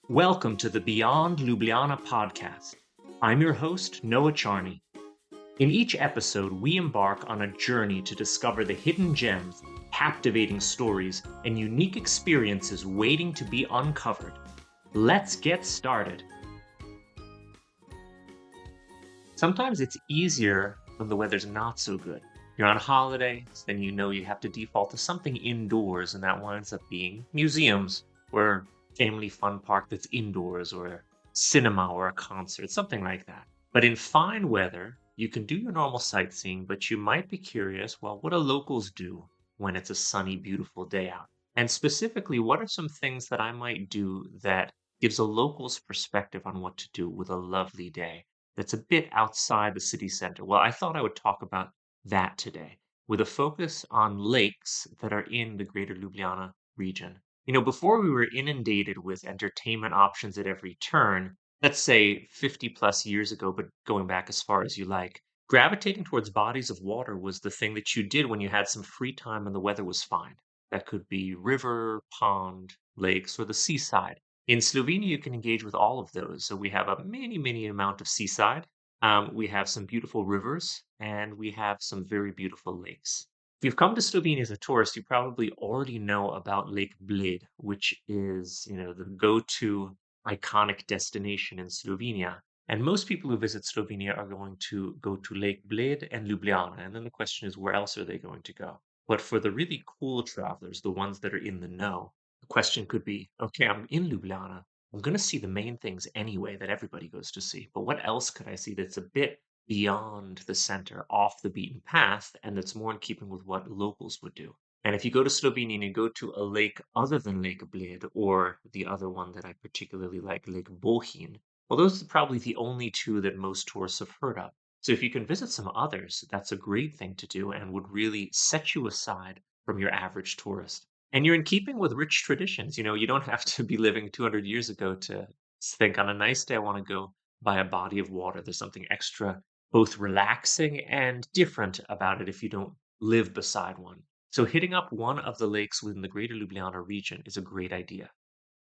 Welcome to the Beyond Ljubljana podcast. I'm your host, Noah Charney. In each episode, we embark on a journey to discover the hidden gems, captivating stories, and unique experiences waiting to be uncovered. Let's get started. Sometimes it's easier when the weather's not so good. You're on holiday, then you know you have to default to something indoors, and that winds up being museums or family fun park that's indoors, or a cinema or a concert, something like that. But in fine weather, you can do your normal sightseeing, but you might be curious, well, what do locals do when it's a sunny, beautiful day out? And specifically, what are some things that I might do that gives a local's perspective on what to do with a lovely day that's a bit outside the city center? Well, I thought I would talk about that today with a focus on lakes that are in the greater Ljubljana region. Before we were inundated with entertainment options at every turn, let's say 50 plus years ago, but going back as far as you like, gravitating towards bodies of water was the thing that you did when you had some free time and the weather was fine. That could be river, pond, lakes, or the seaside. In Slovenia, you can engage with all of those. So we have a many amount of seaside. We have some beautiful rivers, and we have some very beautiful lakes. If you've come to Slovenia as a tourist, you probably already know about Lake Bled, which is, the go-to iconic destination in Slovenia. And most people who visit Slovenia are going to go to Lake Bled and Ljubljana. And then the question is, where else are they going to go? But for the really cool travelers, the ones that are in the know, the question could be, okay, I'm in Ljubljana. I'm going to see the main things anyway that everybody goes to see. But what else could I see that's a bit beyond the center, off the beaten path, and that's more in keeping with what locals would do? And if you go to Slovenia and you go to a lake other than Lake Bled, or the other one that I particularly like, Lake Bohinj, well, those are probably the only two that most tourists have heard of. So if you can visit some others, that's a great thing to do and would really set you aside from your average tourist. And you're in keeping with rich traditions. You don't have to be living 200 years ago to think on a nice day, I want to go by a body of water. There's something extra, both relaxing and different about it if you don't live beside one. So hitting up one of the lakes within the greater Ljubljana region is a great idea.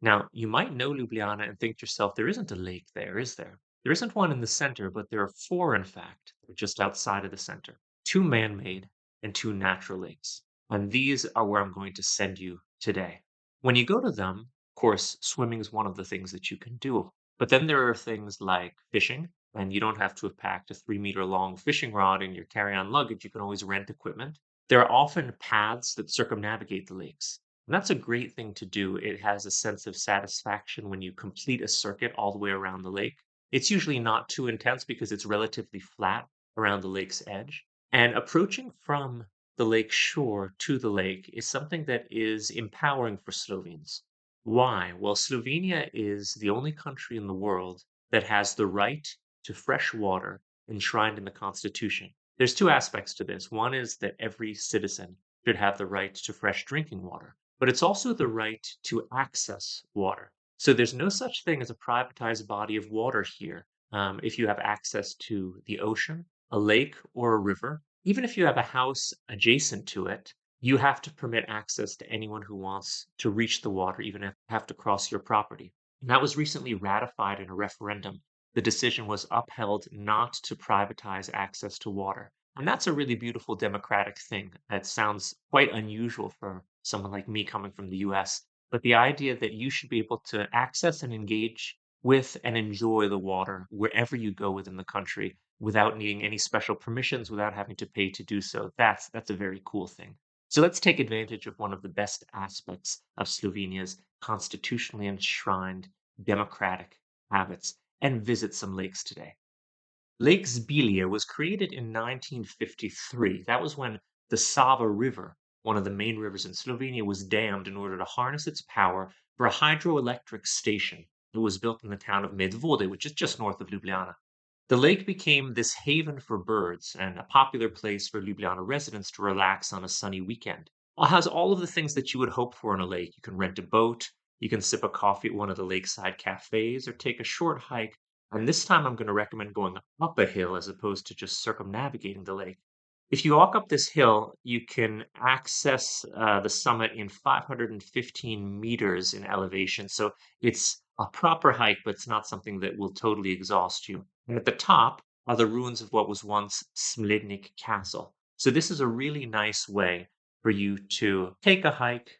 Now, you might know Ljubljana and think to yourself, there isn't a lake there, is there? There isn't one in the center, but there are four, in fact, that are just outside of the center. Two man-made and two natural lakes. And these are where I'm going to send you today. When you go to them, of course, swimming is one of the things that you can do. But then there are things like fishing, and you don't have to have packed a 3 meter long fishing rod in your carry-on luggage. You can always rent equipment. There are often paths that circumnavigate the lakes. And that's a great thing to do. It has a sense of satisfaction when you complete a circuit all the way around the lake. It's usually not too intense because it's relatively flat around the lake's edge. And approaching from the lake shore to the lake is something that is empowering for Slovenes. Why? Well, Slovenia is the only country in the world that has the right to fresh water enshrined in the Constitution. There's two aspects to this. One is that every citizen should have the right to fresh drinking water, but it's also the right to access water. So there's no such thing as a privatized body of water here. If you have access to the ocean, a lake, or a river, even if you have a house adjacent to it, you have to permit access to anyone who wants to reach the water, even if they have to cross your property. And that was recently ratified in a referendum. The decision was upheld not to privatize access to water. And that's a really beautiful democratic thing. That sounds quite unusual for someone like me coming from the US. But the idea that you should be able to access and engage with and enjoy the water wherever you go within the country without needing any special permissions, without having to pay to do so, that's a very cool thing. So let's take advantage of one of the best aspects of Slovenia's constitutionally enshrined democratic habits and visit some lakes today. Lake Zbilje was created in 1953. That was when the Sava River, one of the main rivers in Slovenia, was dammed in order to harness its power for a hydroelectric station that was built in the town of Medvode, which is just north of Ljubljana. The lake became this haven for birds and a popular place for Ljubljana residents to relax on a sunny weekend. It has all of the things that you would hope for in a lake. You can rent a boat, you can sip a coffee at one of the lakeside cafes, or take a short hike. And this time I'm going to recommend going up a hill as opposed to just circumnavigating the lake. If you walk up this hill, you can access the summit in 515 meters in elevation. So it's a proper hike, but it's not something that will totally exhaust you. And at the top are the ruins of what was once Smlednik Castle. So this is a really nice way for you to take a hike.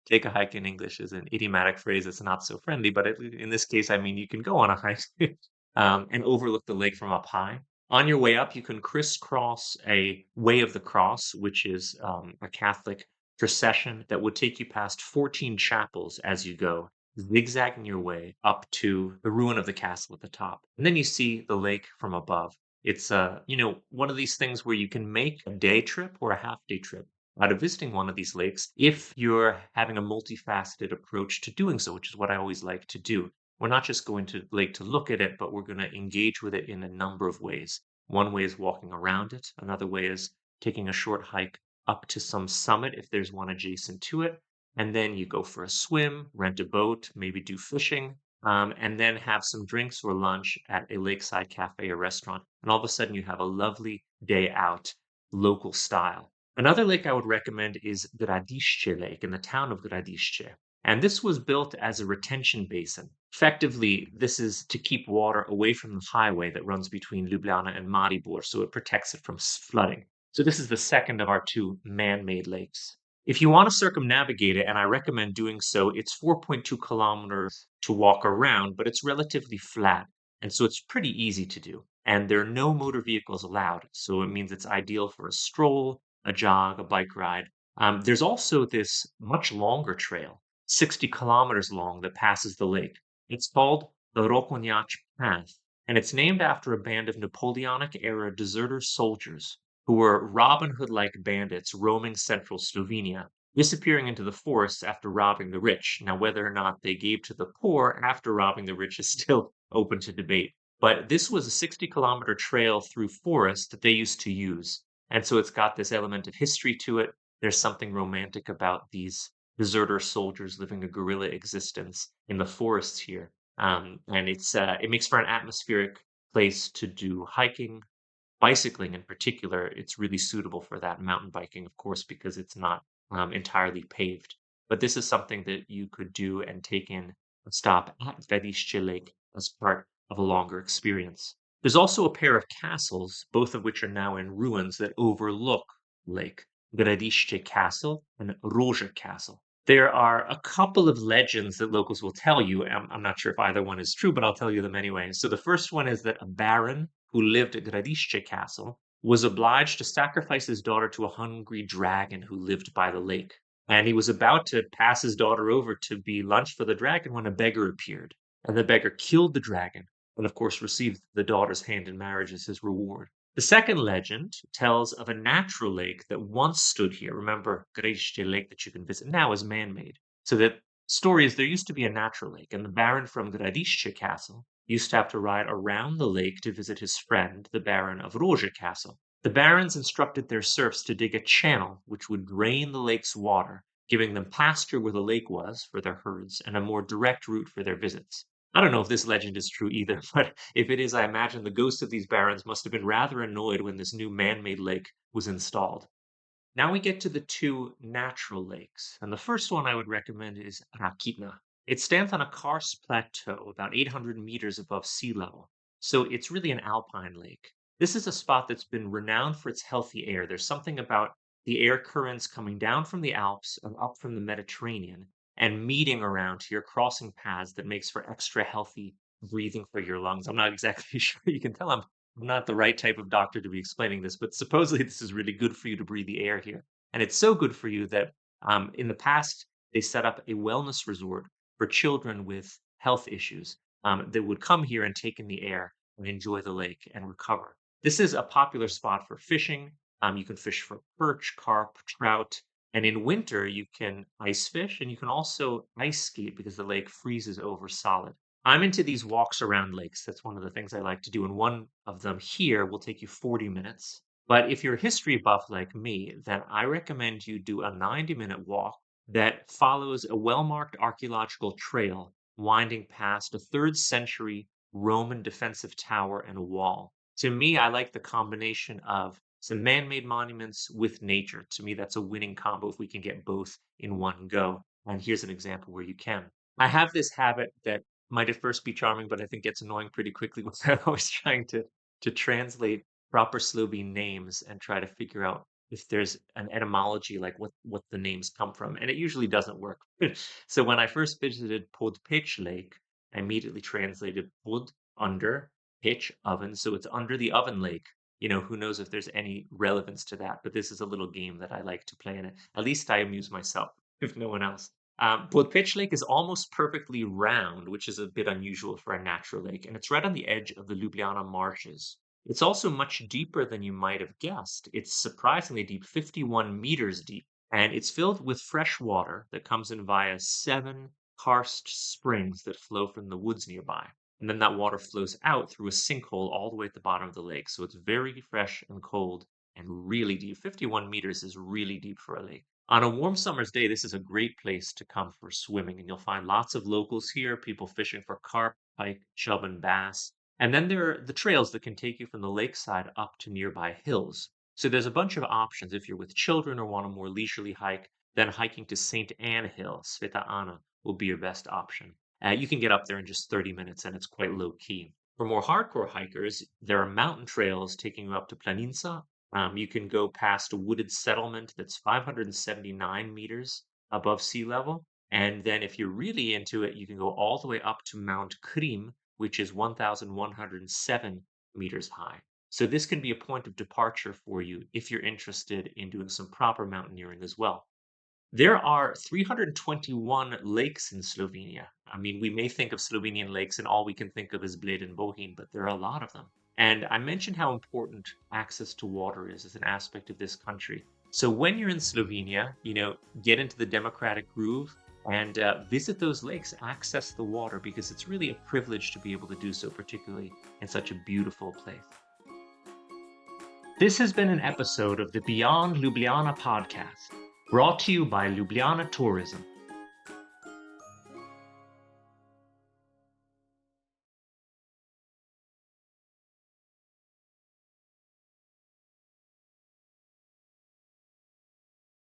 Take a hike in English is an idiomatic phrase that's not so friendly, but in this case, I mean, you can go on a hike and overlook the lake from up high. On your way up, you can crisscross a Way of the Cross, which is a Catholic procession that would take you past 14 chapels as you go, zigzagging your way up to the ruin of the castle at the top. And then you see the lake from above. It's one of these things where you can make a day trip or a half day trip out of visiting one of these lakes if you're having a multifaceted approach to doing so, which is what I always like to do. We're not just going to the lake to look at it, but we're going to engage with it in a number of ways. One way is walking around it. Another way is taking a short hike up to some summit if there's one adjacent to it. And then you go for a swim, rent a boat, maybe do fishing, and then have some drinks or lunch at a lakeside cafe or restaurant. And all of a sudden, you have a lovely day out, local style. Another lake I would recommend is Gradišće Lake in the town of Gradišće. And this was built as a retention basin. Effectively, this is to keep water away from the highway that runs between Ljubljana and Maribor, so it protects it from flooding. So this is the second of our two man-made lakes. If you want to circumnavigate it, and I recommend doing so, it's 4.2 kilometers to walk around, but it's relatively flat. And so it's pretty easy to do. And there are no motor vehicles allowed. So it means it's ideal for a stroll, a jog, a bike ride. There's also this much longer trail, 60 kilometers long, that passes the lake. It's called the Rokonjac Path, and it's named after a band of Napoleonic era deserter soldiers who were Robin Hood like bandits roaming central Slovenia, disappearing into the forests after robbing the rich. Now, whether or not they gave to the poor after robbing the rich is still open to debate. But this was a 60-kilometer trail through forest that they used to use. And so it's got this element of history to it. There's something romantic about these deserter soldiers living a guerrilla existence in the forests here. And it makes for an atmospheric place to do hiking, bicycling in particular. It's really suitable for that. Mountain biking, of course, because it's not entirely paved. But this is something that you could do and take in a stop at Vedišće Lake as part of a longer experience. There's also a pair of castles, both of which are now in ruins, that overlook Lake Gradišće Castle and Roža Castle. There are a couple of legends that locals will tell you. I'm not sure if either one is true, but I'll tell you them anyway. So the first one is that a baron who lived at Gradišće Castle was obliged to sacrifice his daughter to a hungry dragon who lived by the lake. And he was about to pass his daughter over to be lunch for the dragon when a beggar appeared. And the beggar killed the dragon and, of course, received the daughter's hand in marriage as his reward. The second legend tells of a natural lake that once stood here. Remember, Gradišće Lake that you can visit now is man-made. So the story is there used to be a natural lake, and the baron from Gradišće Castle used to have to ride around the lake to visit his friend, the baron of Roža Castle. The barons instructed their serfs to dig a channel which would drain the lake's water, giving them pasture where the lake was for their herds and a more direct route for their visits. I don't know if this legend is true either, but if it is, I imagine the ghosts of these barons must have been rather annoyed when this new man-made lake was installed. Now we get to the two natural lakes, and the first one I would recommend is Rakitna. It stands on a karst plateau about 800 meters above sea level, so it's really an alpine lake. This is a spot that's been renowned for its healthy air. There's something about the air currents coming down from the Alps and up from the Mediterranean and meeting around here, crossing paths that makes for extra healthy breathing for your lungs. I'm not exactly sure. You can tell I'm not the right type of doctor to be explaining this, but supposedly this is really good for you to breathe the air here. And it's so good for you that in the past, they set up a wellness resort for children with health issues that would come here and take in the air and enjoy the lake and recover. This is a popular spot for fishing. You can fish for perch, carp, trout, and in winter, you can ice fish and you can also ice skate because the lake freezes over solid. I'm into these walks around lakes. That's one of the things I like to do. And one of them here will take you 40 minutes. But if you're a history buff like me, then I recommend you do a 90-minute walk that follows a well-marked archaeological trail winding past a 3rd century Roman defensive tower and a wall. To me, I like the combination of some man-made monuments with nature. To me, that's a winning combo if we can get both in one go. And here's an example where you can. I have this habit that might at first be charming, but I think gets annoying pretty quickly when I'm always trying to translate proper Slovene names and try to figure out if there's an etymology, like what the names come from, and it usually doesn't work. So when I first visited Podpech Lake, I immediately translated Pod under pitch oven, so it's under the oven lake. Who knows if there's any relevance to that, but this is a little game that I like to play, and at least I amuse myself, if no one else. Pitch Lake is almost perfectly round, which is a bit unusual for a natural lake, and it's right on the edge of the Ljubljana marshes. It's also much deeper than you might have guessed. It's surprisingly deep, 51 meters deep, and it's filled with fresh water that comes in via 7 karst springs that flow from the woods nearby. And then that water flows out through a sinkhole all the way at the bottom of the lake. So it's very fresh and cold and really deep. 51 meters is really deep for a lake. On a warm summer's day, this is a great place to come for swimming, and you'll find lots of locals here, people fishing for carp, pike, chub, and bass. And then there are the trails that can take you from the lakeside up to nearby hills. So there's a bunch of options if you're with children or want a more leisurely hike. Then hiking to St. Anne Hill, Sveta Anna, will be your best option. You can get up there in just 30 minutes, and it's quite low key. For more hardcore hikers, there are mountain trails taking you up to Planinca. You can go past a wooded settlement that's 579 meters above sea level. And then if you're really into it, you can go all the way up to Mount Krim, which is 1,107 meters high. So this can be a point of departure for you if you're interested in doing some proper mountaineering as well. There are 321 lakes in Slovenia. I mean, we may think of Slovenian lakes and all we can think of is Bled and Bohinj, but there are a lot of them. And I mentioned how important access to water is as an aspect of this country. So when you're in Slovenia, get into the democratic groove and visit those lakes, access the water, because it's really a privilege to be able to do so, particularly in such a beautiful place. This has been an episode of the Beyond Ljubljana podcast, brought to you by Ljubljana Tourism.